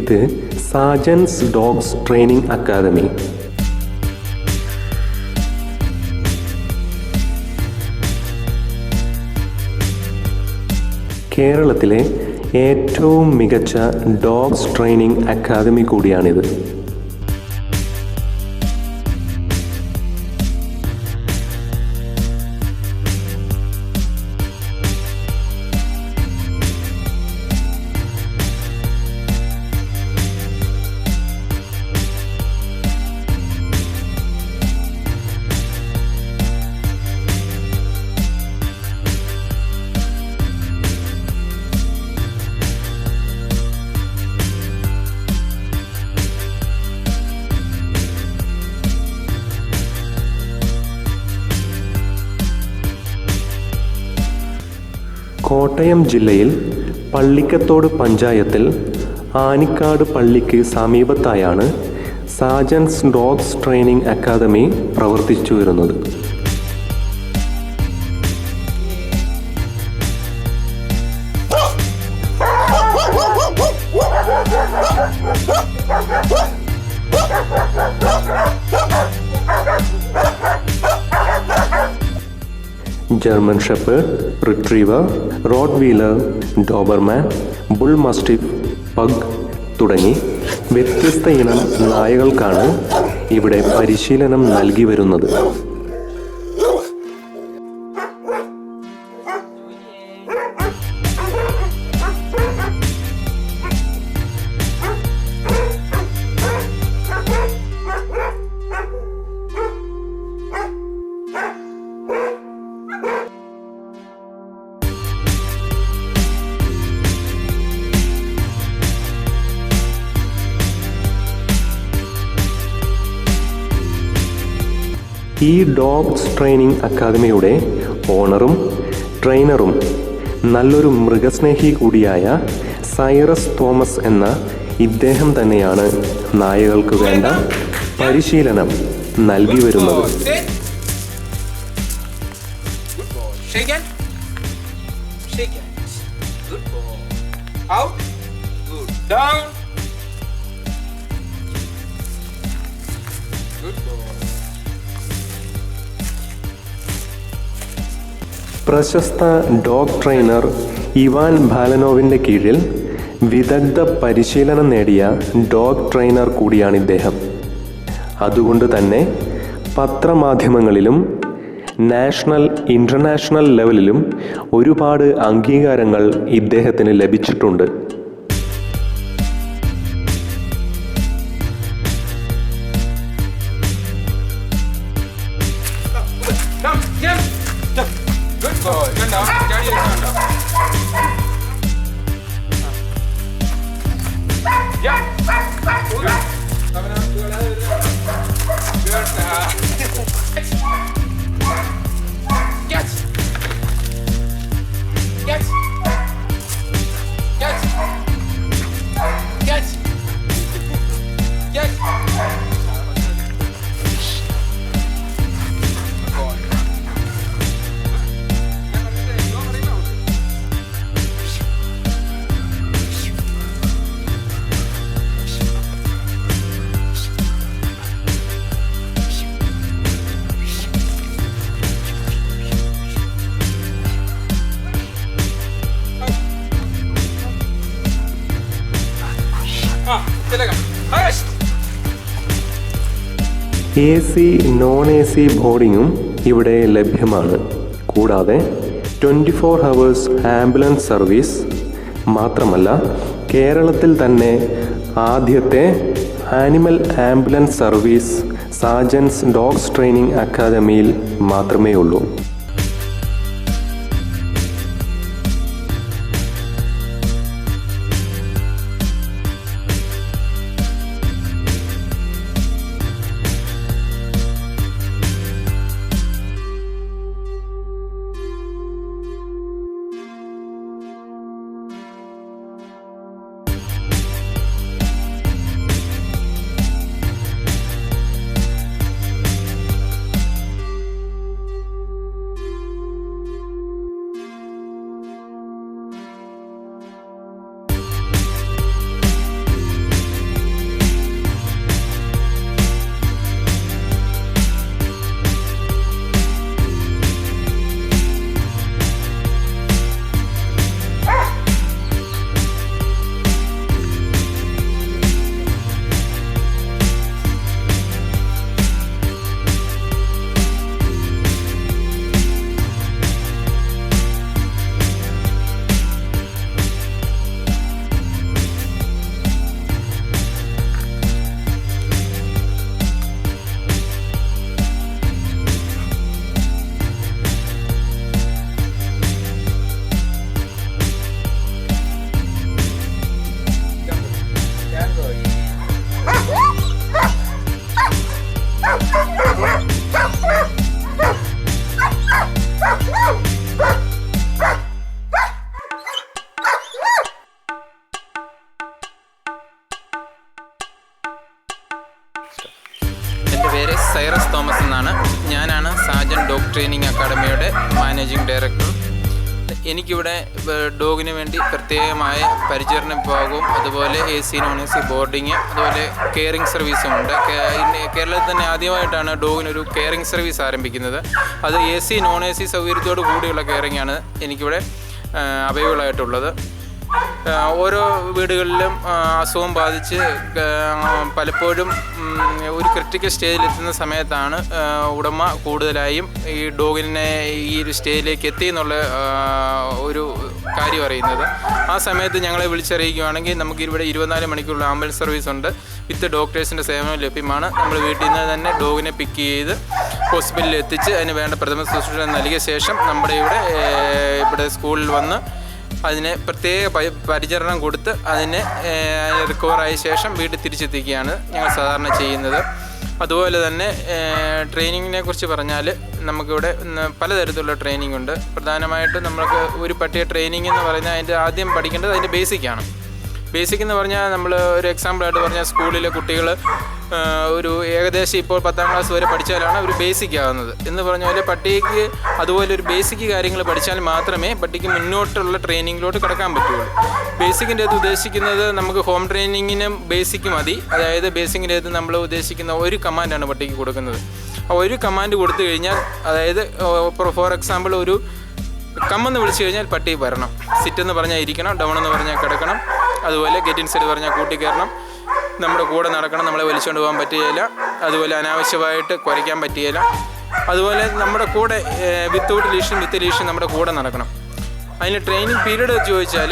ഇത് സാജൻസ് dogs training academy. കേരളത്തിലെ ഏറ്റവും മികച്ച ഡോഗ്സ് ട്രെയിനിങ് അക്കാദമി കൂടിയാണിത്. കോട്ടയം ജില്ലയിൽ പള്ളിക്കത്തോട് പഞ്ചായത്തിൽ ആനിക്കാട് പള്ളിക്ക് സമീപത്തായാണ് സാജൻസ് ഡോഗ്സ് ട്രെയിനിങ് അക്കാദമി പ്രവർത്തിച്ചു വരുന്നത്. German shepherd, retriever, rottweiler, doberman, bull mastiff, pug തുടങ്ങി വ്യത്യസ്ത ഇനം നായകൾക്കാണ് ഇവിടെ പരിശീലനം നൽകി വരുന്നത്. ഈ ഡോഗ്സ് ട്രെയിനിങ് അക്കാദമിയുടെ ഓണറും ട്രെയിനറും നല്ലൊരു മൃഗസ്നേഹി കൂടിയായ സൈറസ് തോമസ് എന്ന ഇദ്ദേഹം തന്നെയാണ് നായകൾക്ക് വേണ്ട പരിശീലനം നൽകി വരുന്നത്. പ്രശസ്ത ഡോഗ് ട്രെയിനർ ഇവാൻ ബാലനോവിൻ്റെ കീഴിൽ വിദഗ്ധ പരിശീലനം നേടിയ ഡോഗ് ട്രെയിനർ കൂടിയാണ് ഇദ്ദേഹം. അതുകൊണ്ട് തന്നെ പത്രമാധ്യമങ്ങളിലും നാഷണൽ ഇൻ്റർനാഷണൽ ലെവലിലും ഒരുപാട് അംഗീകാരങ്ങൾ ഇദ്ദേഹത്തിന് ലഭിച്ചിട്ടുണ്ട്. AC, non-AC ബോർഡിങ്ങും ഇവിടെ ലഭ്യമാണ്. കൂടാതെ 24 hours ആംബുലൻസ് സർവീസ് മാത്രമല്ല, കേരളത്തിൽ തന്നെ ആദ്യത്തെ animal ambulance service Sajan's dogs training അക്കാദമിയിൽ മാത്രമേ ഉള്ളൂ. എന്നാണ്. ഞാനാണ് സാജൻ ഡോഗ് ട്രെയിനിങ് അക്കാഡമിയുടെ മാനേജിംഗ് ഡയറക്ടർ. എനിക്കിവിടെ ഡോഗിന് വേണ്ടി പ്രത്യേകമായ പരിചരണ വിഭാഗവും അതുപോലെ AC non-AC ബോർഡിങ് അതുപോലെ കെയറിംഗ് സർവീസും ഉണ്ട്. കേരളത്തിൽ തന്നെ ആദ്യമായിട്ടാണ് ഡോഗിനൊരു കെയറിംഗ് സർവീസ് ആരംഭിക്കുന്നത്. അത് AC non-AC സൗകര്യത്തോടു കൂടിയുള്ള കെയറിംഗ് ആണ് എനിക്കിവിടെ അവൈലബിൾ ആയിട്ടുള്ളത്. ഓരോ വീടുകളിലും അസുഖം ബാധിച്ച് പലപ്പോഴും ഒരു ക്രിട്ടിക്കൽ സ്റ്റേജിലെത്തുന്ന സമയത്താണ് ഉടമ കൂടുതലായും ഈ ഡോഗിനെ ഈ ഒരു സ്റ്റേജിലേക്ക് എത്തി എന്നുള്ള ഒരു കാര്യം അറിയുന്നത്. ആ സമയത്ത് ഞങ്ങളെ വിളിച്ചറിയിക്കുകയാണെങ്കിൽ നമുക്ക് ഇവിടെ 24 മണിക്കൂറുള്ള ആംബുലൻസ് സർവീസ് ഉണ്ട്. വിത്ത് ഡോക്ടേഴ്സിൻ്റെ സേവനം ലഭ്യമാണ്. നമ്മൾ വീട്ടിൽ നിന്ന് തന്നെ ഡോഗിനെ പിക്ക് ചെയ്ത് ഹോസ്പിറ്റലിൽ എത്തിച്ച് അതിന് വേണ്ട പ്രഥമ ശുശ്രൂഷ നൽകിയ ശേഷം നമ്മുടെ ഇവിടെ സ്കൂളിൽ വന്ന് അതിന് പ്രത്യേക പരിചരണം കൊടുത്ത് അതിനെ റിക്കവറായ ശേഷം വീട്ടിൽ തിരിച്ചെത്തിക്കുകയാണ് ഞങ്ങൾ സാധാരണ ചെയ്യുന്നത്. അതുപോലെ തന്നെ ട്രെയിനിങ്ങിനെ കുറിച്ച് പറഞ്ഞാൽ നമുക്കിവിടെ പലതരത്തിലുള്ള ട്രെയിനിങ് ഉണ്ട്. പ്രധാനമായിട്ടും നമുക്ക് ഒരു പട്ടിയെ ട്രെയിനിങ് എന്ന് പറഞ്ഞാൽ അതിൻ്റെ ആദ്യം പഠിക്കേണ്ടത് അതിൻ്റെ ബേസിക്കാണ്. ബേസിക് എന്ന് പറഞ്ഞാൽ നമ്മൾ ഒരു എക്സാമ്പിളായിട്ട് പറഞ്ഞാൽ സ്കൂളിലെ കുട്ടികൾ ഒരു ഏകദേശം ഇപ്പോൾ 10ാം ക്ലാസ് വരെ പഠിച്ചാലാണ് ഒരു ബേസിക് ആകുന്നത് എന്ന് പറഞ്ഞ പോലെ പട്ടിക്ക് അതുപോലെ ഒരു ബേസിക് കാര്യങ്ങൾ പഠിച്ചാൽ മാത്രമേ പട്ടിക്ക് മുന്നോട്ടുള്ള ട്രെയിനിങ്ങിലോട്ട് കിടക്കാൻ പറ്റുള്ളൂ. ബേസിക്കിൻ്റെ അത് ഉദ്ദേശിക്കുന്നത് നമുക്ക് ഹോം ട്രെയിനിങ്ങിനും ബേസിക് മതി. അതായത് ബേസിക്കിൻ്റെ അത് നമ്മൾ ഉദ്ദേശിക്കുന്ന ഒരു കമാൻഡാണ് പട്ടിക്ക് കൊടുക്കുന്നത്. ആ ഒരു കമാൻഡ് കൊടുത്തു കഴിഞ്ഞാൽ, അതായത് ഫോർ എക്സാമ്പിൾ ഒരു കമ്മെന്ന് വിളിച്ചു കഴിഞ്ഞാൽ പട്ടി വരണം, സിറ്റ് എന്ന് പറഞ്ഞാൽ ഇരിക്കണം, ഡൗൺ എന്ന് പറഞ്ഞാൽ കിടക്കണം, അതുപോലെ ഗെറ്റ് ഇൻസൈഡ് പറഞ്ഞാൽ കൂട്ടി കയറണം, നമ്മുടെ കൂടെ നടക്കണം, നമ്മളെ വലിച്ചുകൊണ്ട് പോകാൻ പറ്റുകയില്ല, അതുപോലെ അനാവശ്യമായിട്ട് കുരയ്ക്കാൻ പറ്റുകയില്ല, അതുപോലെ നമ്മുടെ കൂടെ വിത്തൗട്ട് ലീഷൻ നമ്മുടെ കൂടെ നടക്കണം. അതിന് ട്രെയിനിങ് പീരീഡ് ചോദിച്ചാൽ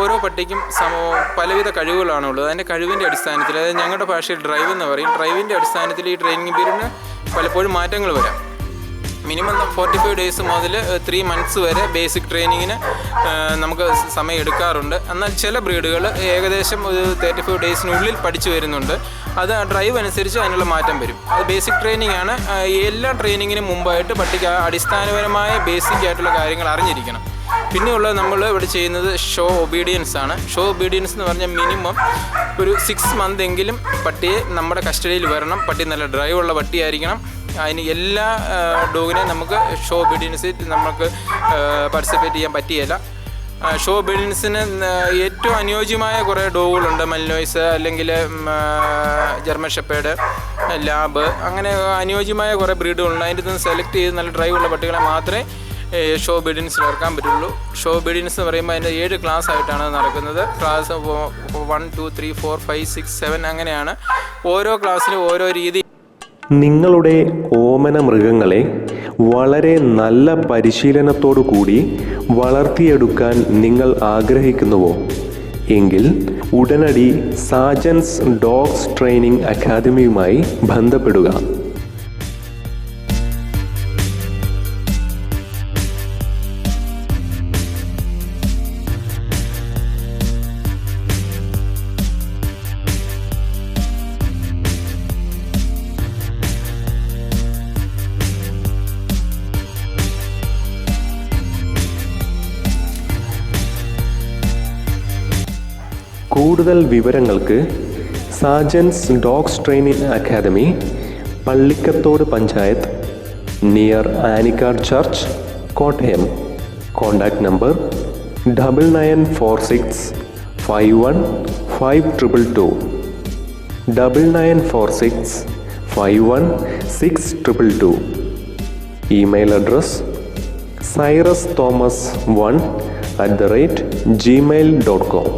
ഓരോ പട്ടിക്കും പലവിധ കഴിവുകളാണുള്ളത്. അതിൻ്റെ കഴിവിൻ്റെ അടിസ്ഥാനത്തിൽ, അതായത് ഞങ്ങളുടെ ഭാഷയിൽ ഡ്രൈവ് എന്ന് പറയും, ഡ്രൈവിൻ്റെ അടിസ്ഥാനത്തിൽ ഈ ട്രെയിനിങ് പീരീഡിന് പലപ്പോഴും മാറ്റങ്ങൾ വരാം. മിനിമം 45 ഡേയ്സ് മുതൽ 3 മന്ത്സ് വരെ ബേസിക് ട്രെയിനിങ്ങിന് നമുക്ക് സമയം എടുക്കാറുണ്ട്. എന്നാൽ ചില ബ്രീഡുകൾ ഏകദേശം ഒരു 35 ഡേയ്സിനുള്ളിൽ പഠിച്ചു വരുന്നുണ്ട്. അത് ഡ്രൈവ് അനുസരിച്ച് അതിനുള്ള മാറ്റം വരും. അത് ബേസിക് ട്രെയിനിങ് ആണ്. എല്ലാ ട്രെയിനിങ്ങിനും മുമ്പായിട്ട് പട്ടിക്ക് അടിസ്ഥാനപരമായ ബേസിക് ആയിട്ടുള്ള കാര്യങ്ങൾ അറിഞ്ഞിരിക്കണം. പിന്നെയുള്ളത് നമ്മൾ ഇവിടെ ചെയ്യുന്നത് ഷോ ഒബീഡിയൻസ് ആണ്. ഷോ ഒബീഡിയൻസ് എന്ന് പറഞ്ഞാൽ മിനിമം ഒരു 6 മന്ത് എങ്കിലും പട്ടിയെ നമ്മുടെ കസ്റ്റഡിയിൽ വരണം. പട്ടി നല്ല ഡ്രൈവുള്ള പട്ടിയായിരിക്കണം. അതിന് എല്ലാ ഡോഗിനെ നമുക്ക് ഷോ ഒബീഡിയൻസിൽ നമുക്ക് പാർട്ടിസിപ്പേറ്റ് ചെയ്യാൻ പറ്റിയല്ല. ഷോ ഒബീഡിയൻസിന് ഏറ്റവും അനുയോജ്യമായ കുറേ ഡോഗുകളുണ്ട്. മൽനോയ്സ് അല്ലെങ്കിൽ ജർമ്മൻ ഷെപ്പേർഡ്, ലാബ്, അങ്ങനെ അനുയോജ്യമായ കുറേ ബ്രീഡുകളുണ്ട്. അതിൻ്റെ നിന്ന് സെലക്ട് ചെയ്ത് നല്ല ഡ്രൈവുള്ള പട്ടികളെ മാത്രമേ ഷോ ഒബീഡിയൻസിൽ ഇറക്കാൻ പറ്റുള്ളൂ. ഷോ ഒബീഡിയൻസ് എന്ന് പറയുമ്പോൾ അതിൻ്റെ 7 ക്ലാസ് ആയിട്ടാണ് നടക്കുന്നത്. ക്ലാസ് 1, 2, 3, 4, 5, 6, 7 അങ്ങനെയാണ്. ഓരോ ക്ലാസ്സിലും ഓരോ രീതി. നിങ്ങളുടെ ഓമന മൃഗങ്ങളെ വളരെ നല്ല പരിശീലനത്തോടു കൂടി വളർത്തിയെടുക്കാൻ നിങ്ങൾ ആഗ്രഹിക്കുന്നുവോ എങ്കിൽ ഉടനടി സാജൻസ് ഡോഗ്സ് ട്രെയിനിങ് അക്കാദമിയുമായി ബന്ധപ്പെടുക. കൂടുതൽ വിവരങ്ങൾക്ക് Sajan's dogs training academy, Pallikkathodu panchayat, near Anikkad church, Kottayam. Contact number 9946 51 5222, 9946 51 6222. Email address cyrusthomas1@gmail.com.